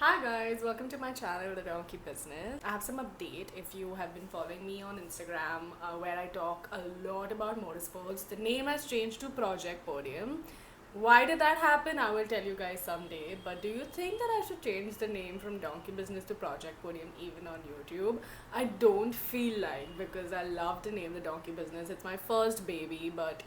Hi guys, welcome to my channel, The Donkey Business. I have some update if you have been following me on Instagram where I talk a lot about motorsports. The name has changed to Project Podium. Why did that happen? I will tell you guys someday. But do you think that I should change the name from Donkey Business to Project Podium even on YouTube? I don't feel like because I love the name The Donkey Business. It's my first baby, but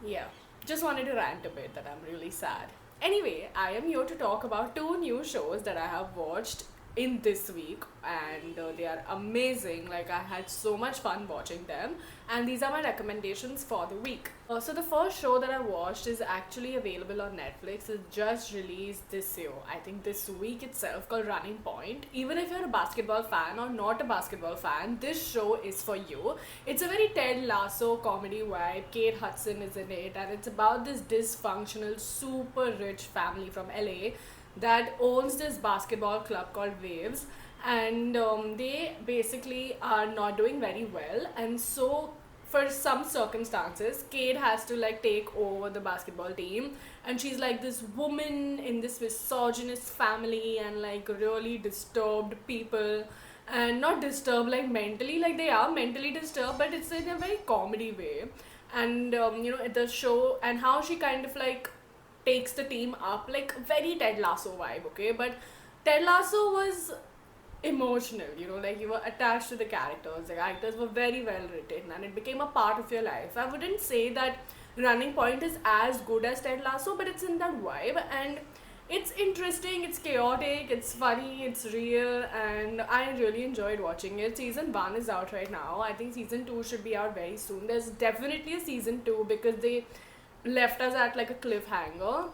yeah, just wanted to rant a bit that I'm really sad. Anyway, I am here to talk about two new shows that I have watched in this week, and they are amazing. Like, I had so much fun watching them, and these are my recommendations for the week. So, the first show that I watched is actually available on Netflix. It's just released this year, I think this week itself, called Running Point. Even if you're a basketball fan or not a basketball fan, this show is for you. It's a very Ted Lasso comedy vibe. Kate Hudson is in it, and it's about this dysfunctional, super rich family from LA that owns this basketball club called Waves, and they basically are not doing very well, and so for some circumstances Kate has to like take over the basketball team, and she's like this woman in this misogynist family and like really disturbed people, and not disturbed like mentally, like they are mentally disturbed, but it's in a very comedy way. And the show and how she kind of like takes the team up, like very Ted Lasso vibe, okay? But Ted Lasso was emotional, like you were attached to the characters. The characters were very well written and it became a part of your life. I wouldn't say that Running Point is as good as Ted Lasso, but it's in that vibe, and it's interesting, it's chaotic, it's funny, it's real, and I really enjoyed watching it. Season 1 is out right now. I think season 2 should be out very soon. There's definitely a season 2 because they left us at like a cliffhanger.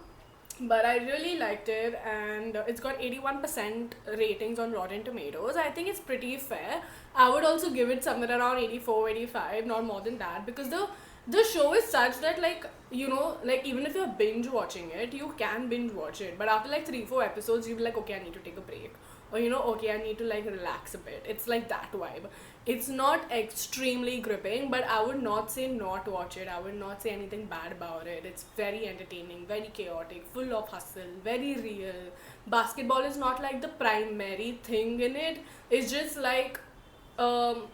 But I really liked it, and it's got 81% ratings on Rotten Tomatoes. I think it's pretty fair. I would also give it somewhere around 84, 85, not more than that, because the show is such that, like, like even if you're binge watching it, you can binge watch it, but after like 3 4 episodes you'll be like, okay, I need to take a break, or okay, I need to like relax a bit. It's like that vibe. It's not extremely gripping, but I would not say not watch it. I would not say anything bad about it. It's very entertaining, very chaotic, full of hustle, very real. Basketball is not like the primary thing in it. It's just like um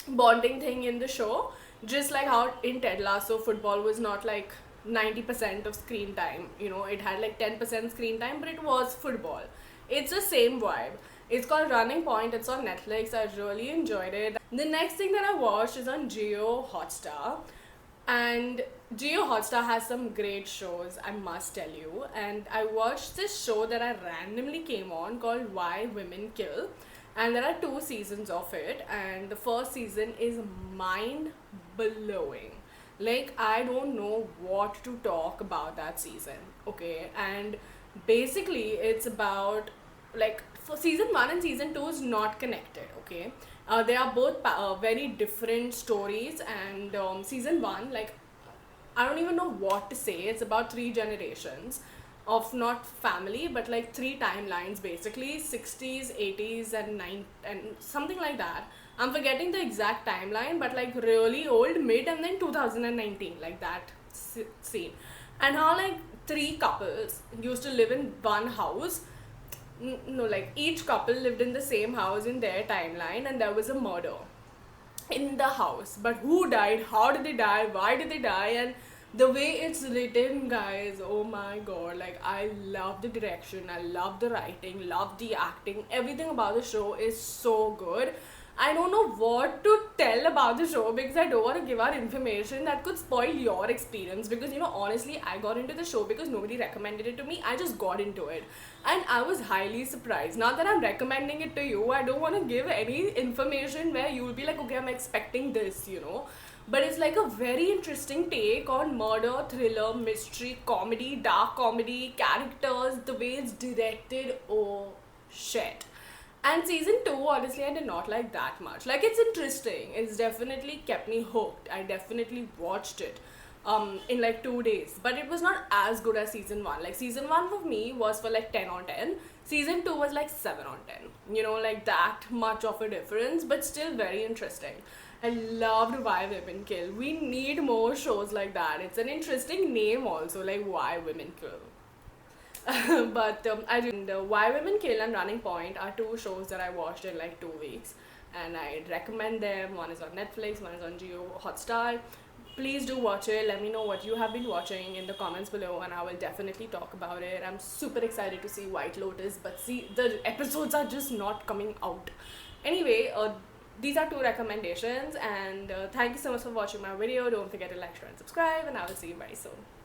bonding thing in the show. Just like how in Ted Lasso, football was not like 90% of screen time. It had like 10% screen time, but it was football. It's the same vibe. It's called Running Point. It's on Netflix. I really enjoyed it. The next thing that I watched is on Geo Hotstar. And Geo Hotstar has some great shows, I must tell you. And I watched this show that I randomly came on called Why Women Kill. And there are two seasons of it. And the first season is mind blowing. Like, I don't know what to talk about that season, okay? And basically, it's about like for season 1 and season 2 is not connected, okay? They are both very different stories, and season 1, like, I don't even know what to say. It's about three generations of not family, but like three timelines basically: 60s, 80s, and and something like that. I'm forgetting the exact timeline, but like really old, mid, and then 2019, like that scene. And how like three couples used to live in one house. No, like each couple lived in the same house in their timeline, and there was a murder in the house. But who died, how did they die, why did they die, and the way it's written, guys, oh my god, like I love the direction, I love the writing, love the acting, everything about the show is so good. I don't know what to tell about the show because I don't want to give out information that could spoil your experience, because honestly, I got into the show because nobody recommended it to me. I just got into it and I was highly surprised. Now that I'm recommending it to you, I don't want to give any information where you'll be like, okay, I'm expecting this. But it's like a very interesting take on murder, thriller, mystery, comedy, dark comedy, characters, the way it's directed. Oh shit. And season 2, honestly, I did not like that much. Like, it's interesting. It's definitely kept me hooked. I definitely watched it in like 2 days. But it was not as good as season 1. Like, season 1 for me was for like 10 on 10. Season 2 was like 7 on 10. Like that much of a difference, but still very interesting. I loved Why Women Kill. We need more shows like that. It's an interesting name also, like Why Women Kill. But I do. And, Why Women Kill and Running Point are two shows that I watched in like 2 weeks, and I'd recommend them. One is on Netflix, one is on Geo Hotstar. Please do watch it. Let me know what you have been watching in the comments below, and I will definitely talk about it. I'm super excited to see White Lotus, but see, the episodes are just not coming out. Anyway, these are two recommendations, and thank you so much for watching my video. Don't forget to like, share, and subscribe, and I will see you very soon.